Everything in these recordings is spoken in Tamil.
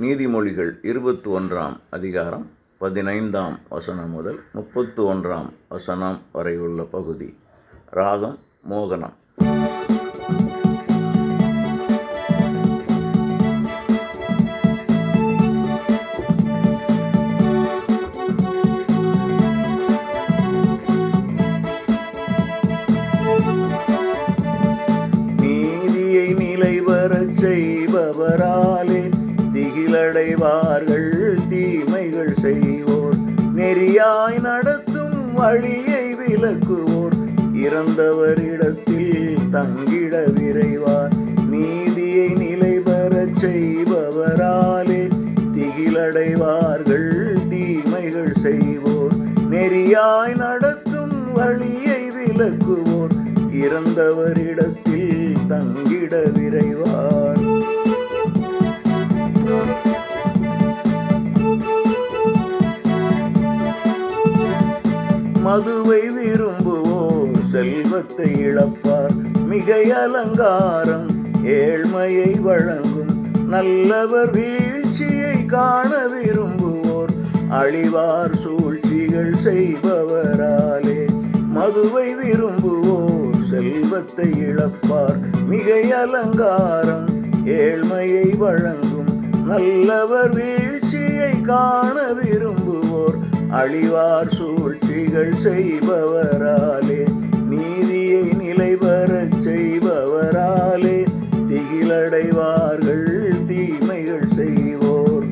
நீதிமொழிகள் 21ஆம் அதிகாரம் 15ஆம் வசனம் முதல் 31ஆம் வசனம் வரை உள்ள பகுதி. ராகம் மோகனம். நீதியை நிலைவரச் செய்பவராலே திகிலடைவார்கள் தீமைகள் செய்வோர். நெறியாய் நடத்தும் வழியை விலக்குவோர் இறந்தவரிடத்தில் தங்கிட விரைவார். நீதியை நிலைபெறச் செய்பவராலே திகிலடைவார்கள் தீமைகள் செய்வோர். நெறியாய் நடத்தும் வழியை விலக்குவோர் இறந்தவரிடத்தில் தங்கிட விரைவார். மதுவை விரும்புவோர் செல்வத்தை இழப்பார். மிகை அலங்காரம் ஏழ்மையை வழங்கும். நல்லவர் வீழ்ச்சியை காண விரும்புவோர் அழிவார் சூழ்ச்சிகள் செய்பவராலே. மதுவை விரும்புவோர் செல்வத்தை இழப்பார். மிகை அலங்காரம் ஏழ்மையை வழங்கும். நல்லவர் வீழ்ச்சியை காண விரும்புவோர் அழிவார் சூழ்ச்சிகள் செய்பவராலே. நீதியை நிலைபெறச் செய்பவராலே திகிலடைவார்கள் தீமைகள் செய்வோர்.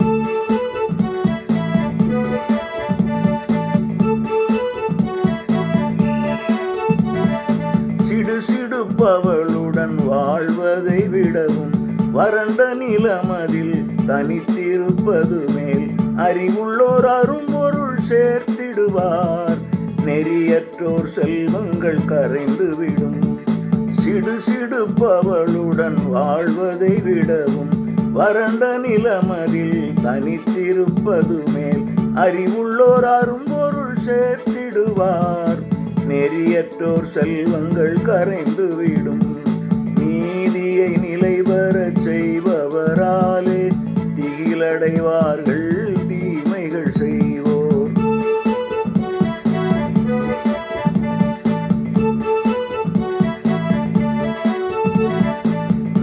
சிடுசிடுப்பவளுடன் வாழ்வதை விடவும் வறண்ட நிலமதில் தனித்திருப்பது மேல். அறிவுள்ளோர் அரும்பொருள் சேர்த்திடுவார். நெறியற்றோர் செல்வங்கள் கரைந்துவிடும். சிடுசிடுப்பவளுடன் வாழ்வதை விடவும் வறண்ட நிலமதில் தனித்திருப்பது மேல். அறிவுள்ளோர் அரும்பொருள் சேர்த்திடுவார். நெறியற்றோர் செல்வங்கள் கரைந்துவிடும். நீதியை நிலைபெறச் செய்பவராலே திகிலடைவார்கள் தீமைகள் செய்வோர்.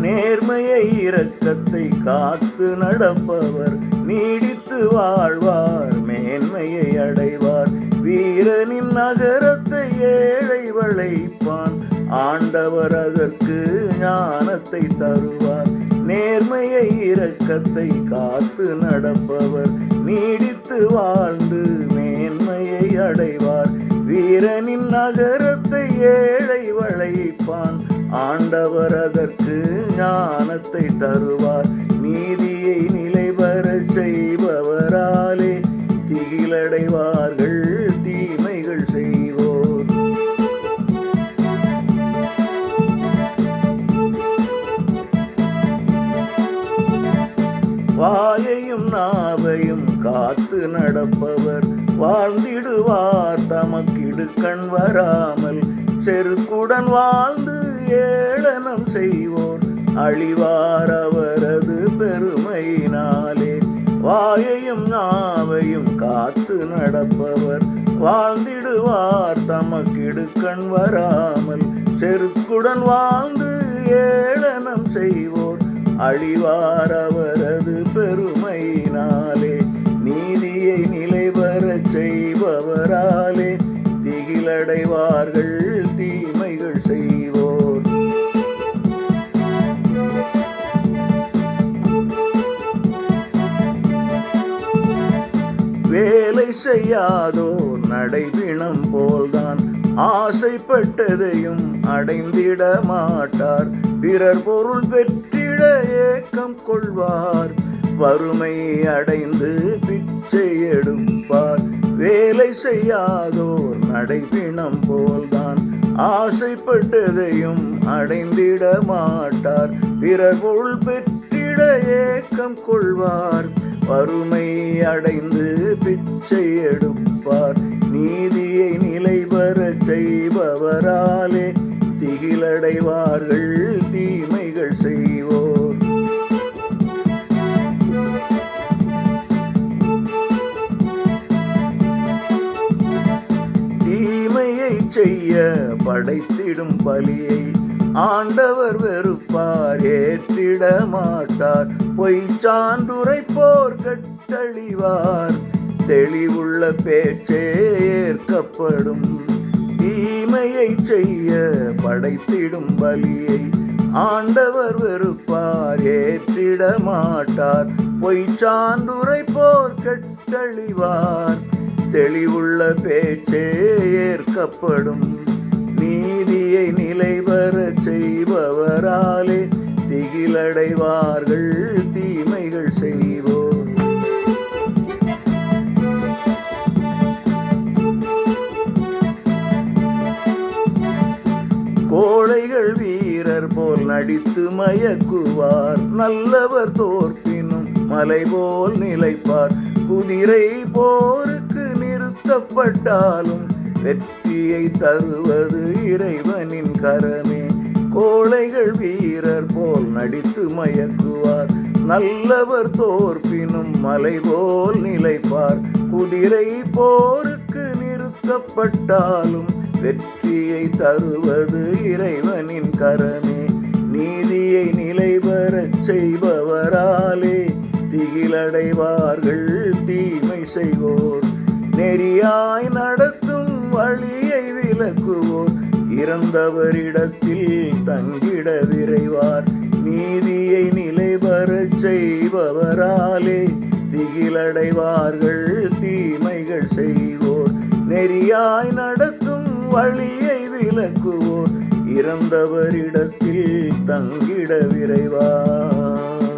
நேர்மையை இரக்கத்தை காத்து நடப்பவர் நீடித்து வாழ்வார். மேன்மையை அடைவார். வீரனின் நகரத்தை ஏழை வளைப்பான். ஆண்டவர் அதற்கு ஞானத்தை தருவார். நேர்மையை இரக்கத்தை காத்து நடப்பவர் நீடித்து வாழ்ந்து மேன்மையை அடைவார். வீரனின் நகரத்தை ஏழை வளைப்பான். ஆண்டவர் அதற்கு ஞானத்தை தருவார். நீதியை நிலைபெறச் செய்பவராலே திகிலடைவார்கள் தீமைகள் செய்வோர். வாயையும் நாவையும் காத்து நடப்பவர் வாழ்ந்திடுவார். தமக்கிடுக்கண் வராமல் செருக்குடன் வாழ்ந்து ஏளனம் செய்வோர் அழிவார் அவரது பெருமையினாலே. வாயையும் நாவையும் காத்து நடப்பவர் வாழ்ந்திடுவார். தமக்கிடுக்கண் வராமல் செருக்குடன் வாழ்ந்து ஏளனம் செய்வோர் அழிவார் அவரது பெருமையினாலே. நீதியை நிலைபெறச் செய்பவராலே திகிலடைவார்கள் தீமைகள் செய்வோர். வேலை செய்யாதோர் நடைபிணம் போல்தான். ஆசைப்பட்டதையும் அடைந்திட மாட்டார். பிறர் பொருள் பெற்றிட ஏக்கம் கொள்வார். வறுமை அடைந்து பிச்சை எடுப்பார். வேலை செய்யாதோர் நடைபிணம் போல்தான். ஆசைப்பட்டதையும் அடைந்திட மாட்டார். பிறர் பொருள் பெற்றிட ஏக்கம் கொள்வார். வறுமை அடைந்து பிச்சை எடுப்பார். நீதியை நிலைபெறச் செய்பவராலே திகிலடைவார்கள் தீமைகள் செய்வோர். செய்ய படைத்திடும் பலியை ஆண்டவர் வெறுப்பார், ஏற்றிட மாட்டார். பொய் சான்றுரைப்போர் கட்டழிவார், தெளிவுள்ள பேச்சே ஏற்கப்படும். தீமையை செய்ய படைத்திடும் பலியை ஆண்டவர் வெறுப்பார், ஏற்றிட மாட்டார். பொய் சான்றுரைப்போர் கட்டழிவார், தெளிவுள்ள பேச்சே ஏற்கப்படும். நீதியை நிலைவரச் செய்பவராலே திகிலடைவார்கள் தீமைகள் செய்வோர். கோழைகள் வீரர் போல் நடித்து மயக்குவார், நல்லவர் தோற்பினும் மலை போல் நிலைப்பார். குதிரை போருக்கு நிறுத்தப்பட்டாலும் வெற்றியை தருவது இறைவனின் கரமே. கோழைகள் வீரர் போல் நடித்து மயக்குவார், நல்லவர் தோற்பினும் மலை போல் நிலைப்பார். குதிரை போருக்கு நிறுத்தப்பட்டாலும் வெற்றியை தருவது இறைவனின் கரமே. நீதியை நிலைபெறச் செய்பவராலே திகிலடைவார்கள் தீமை செய்வோர். நெறியாய் நடத்தும் வழியை விலக்குவோர், இறந்தவரிடத்தில் தங்கிட விரைவார். நீதியை நிலைபெறச் செய்பவராலே திகிலடைவார்கள் தீமைகள் செய்வோர். நெறியாய் நடத்தும் வழியை விலக்குவோர், இறந்தவரிடத்தில் தங்கிட விரைவார்.